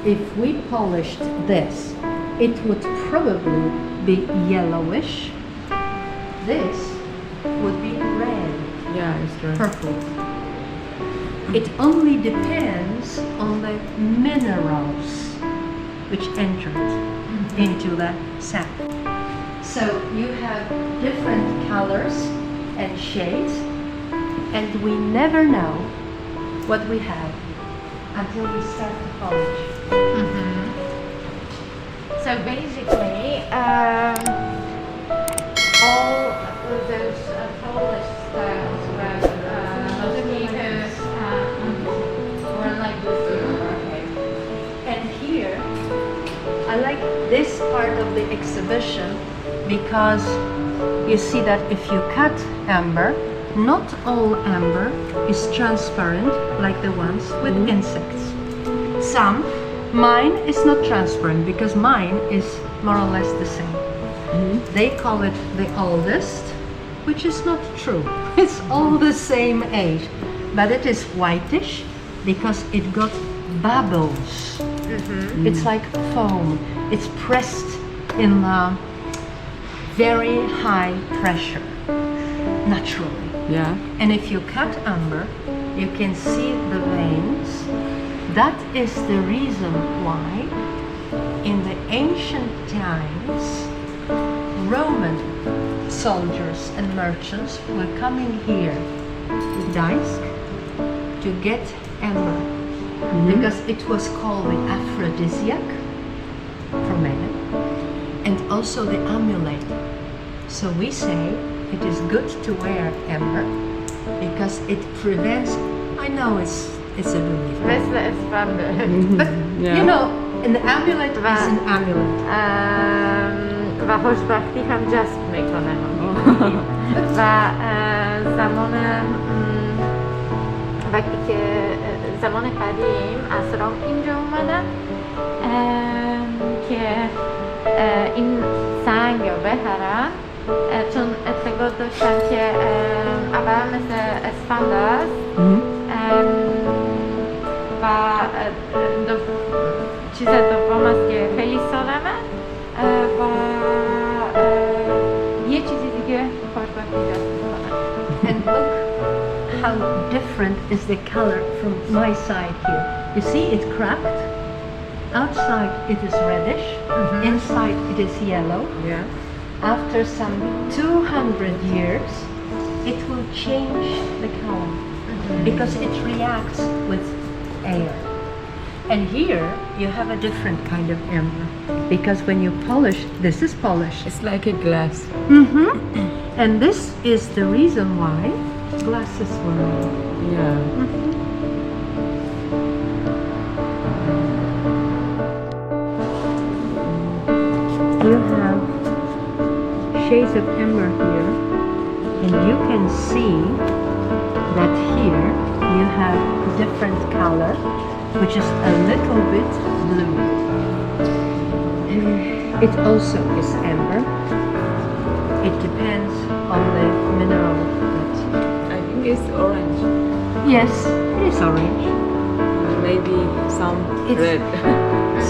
if we polished this, it would probably be yellowish. This would be red. Yeah, it's true. Purple. It only depends on the minerals which entered into the sap. So you have different colors and shades, and we never know what we have until we start to polish. So basically, all of those polish styles were like this. Okay. And here, I like this part of the exhibition because you see that if you cut amber, not all amber is transparent like the ones with insects. Mine is not transparent because mine is more or less the same. They call it the oldest, which is not true. It's all the same age, but it is whitish because it got bubbles. It's like foam. It's pressed in very high pressure, naturally. Yeah. And if you cut amber, you can see the veins. That is the reason why in the ancient times Roman soldiers and merchants were coming here to Gdansk to get amber because it was called the aphrodisiac for men and also the amulet. So we say it is good to wear amber because it prevents, I know it's a belief, but you know, an amulet is an amulet. و خوشبختی هم جذب میکنه و وقتی که زمان قدیم اسرام اینجا اومدن که این سنگ رو بهرن چون اعتقاد داشتن که اولا مثل اسفند است و چیز دوم است که خیلی سالمه و یه چیزی دیگه خوشبختی جذب میکنه. And look how different is the color from my side here. You see it cracked. Outside it is reddish, inside it is yellow. Yeah. After some 200 years, it will change the color because it reacts with air. And here you have a different kind of amber because when you polish, this is polished. It's like a glass. And this is the reason why glasses were made. Yeah. You have shades of amber here, and you can see that here you have different color, which is a little bit blue. It also is amber. It depends on the mineral. I think it's orange. Yes, it is orange. Maybe some red.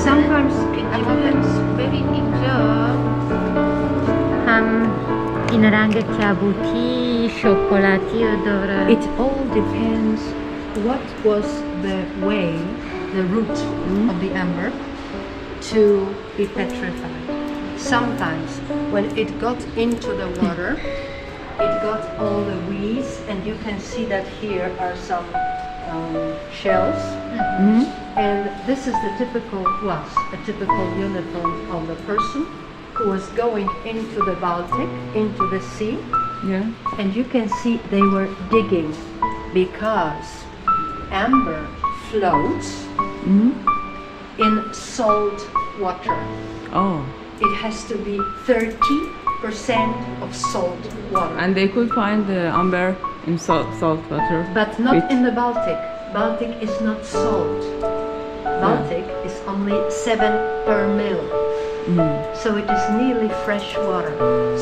Sometimes it depends. ببین اینجا هم این رنگ کبوتی شکلاتی رو داره. It all depends what was the way, the root of the amber to be petrified. Sometimes when it got into the water, it got all the weeds, and you can see that here are some shells. And this is the typical uniform of the person who was going into the Baltic, into the sea. Yeah. And you can see they were digging because amber floats in salt water. Oh. It has to be 30% of salt water. And they could find the amber in salt water. But not With- in the Baltic. Baltic is not salt. Baltic is only 7 per mil. So it is nearly fresh water.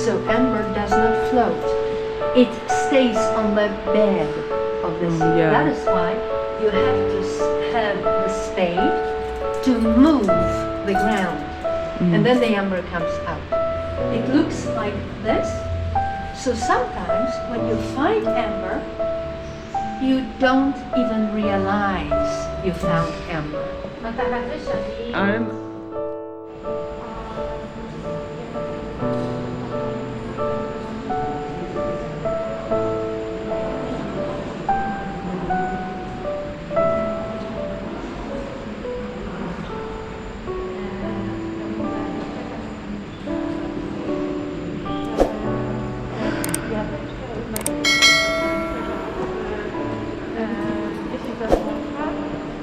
So amber does not float. It stays on the bed of the sea. Yeah. That is why you have to have the spade to move the ground, and then the amber comes out. It looks like this. So sometimes when you find amber, you don't even realize you found amber. No towarzysze mi Ale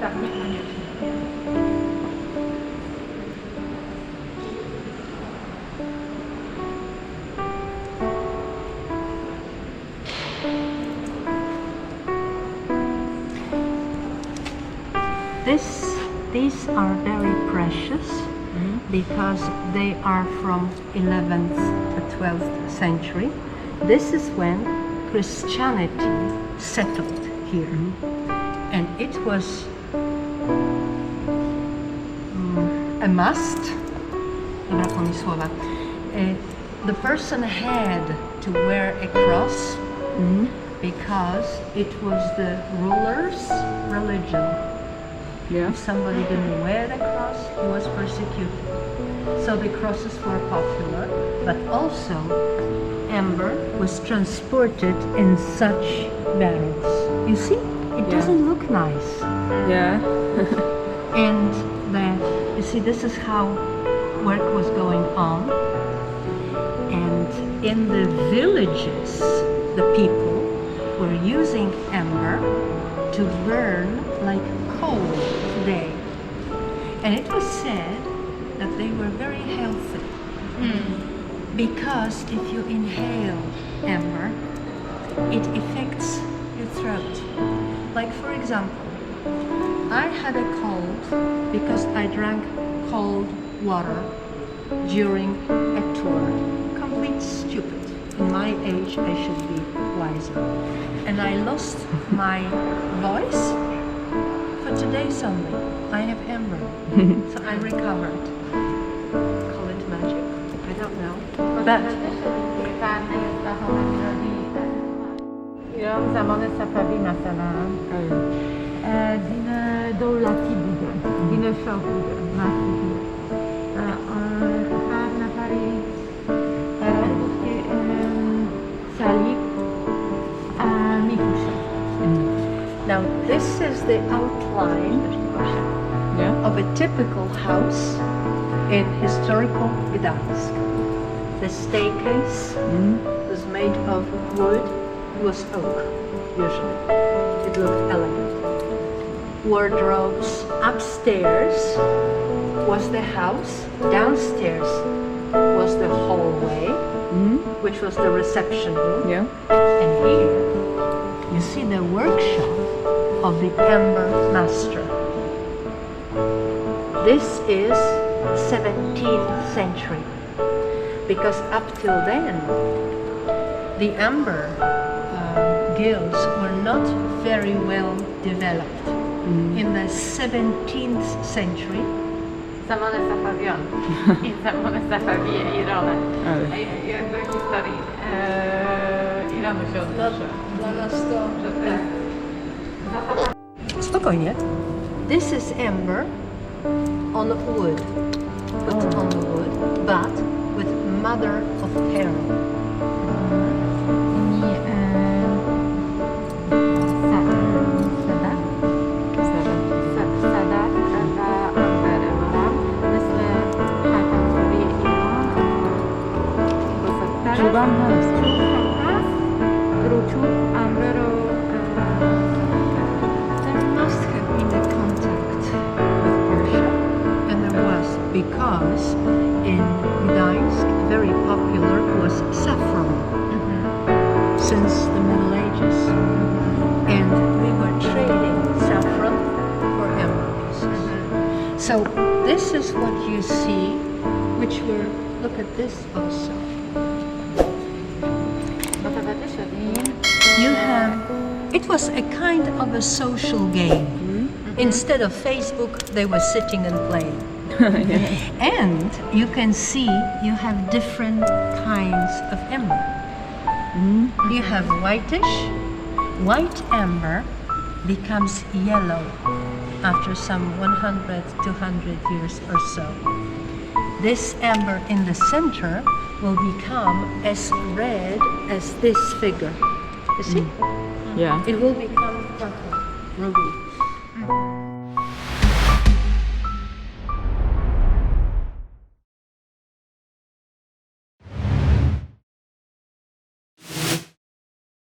tak niekoniecznie. These are very precious because they are from 11th to 12th century. This is when Christianity settled here, and it was a must. Zabrakło mi słowa. The person had to wear a cross because it was the ruler's religion. yeah. If somebody didn't wear the cross, he was persecuted. So the crosses were popular, but also amber was transported in such barrels. You see, it doesn't look nice. Yeah. And you see, this is how work was going on. And in the villages, the people were using amber to burn like coal today. And it was said that they were very healthy. Because if you inhale amber, it affects your throat. Like for example, I had a cold because I drank cold water during a tour. Complete stupid. In my age, I should be wiser. And I lost my voice. For today's only, I have amber. So I recovered. Call it magic. I don't know. But ایران زمان صفوی مثلا دین دولتی بوده، دین شاه بوده، مسیحی. هر نفری قرار بود که صلیب میپوشه. now this is the outline Yeah. of a typical house in historical Gdansk. The staircase was made of wood, was oak, usually. It looked elegant. Wardrobes upstairs was the house, downstairs was the hallway, which was the reception room. Yeah. And here you see the workshop of the amber master. This is 17th century, because up till then the amber guilds were not very well developed. In the 17th century, زمان صفویان این زمان صفوی ایرانه jakby historii Iranu się odnoszę. dla nas to spokojnie. This is amber on wood, put on the wood, but with mother of pearl. There must have been a contact with Persia, and there was, because in Gdansk very popular was saffron since the Middle Ages, and we were trading saffron for amber pieces. So this is what you see, which were, look at this also. You have, it was a kind of a social game. Instead of Facebook, they were sitting and playing. And you can see you have different kinds of amber. You have whitish. White amber becomes yellow after some 100, 200 years or so. This amber in the center will become as red as this figure. You see? Yeah. It will become purple, ruby.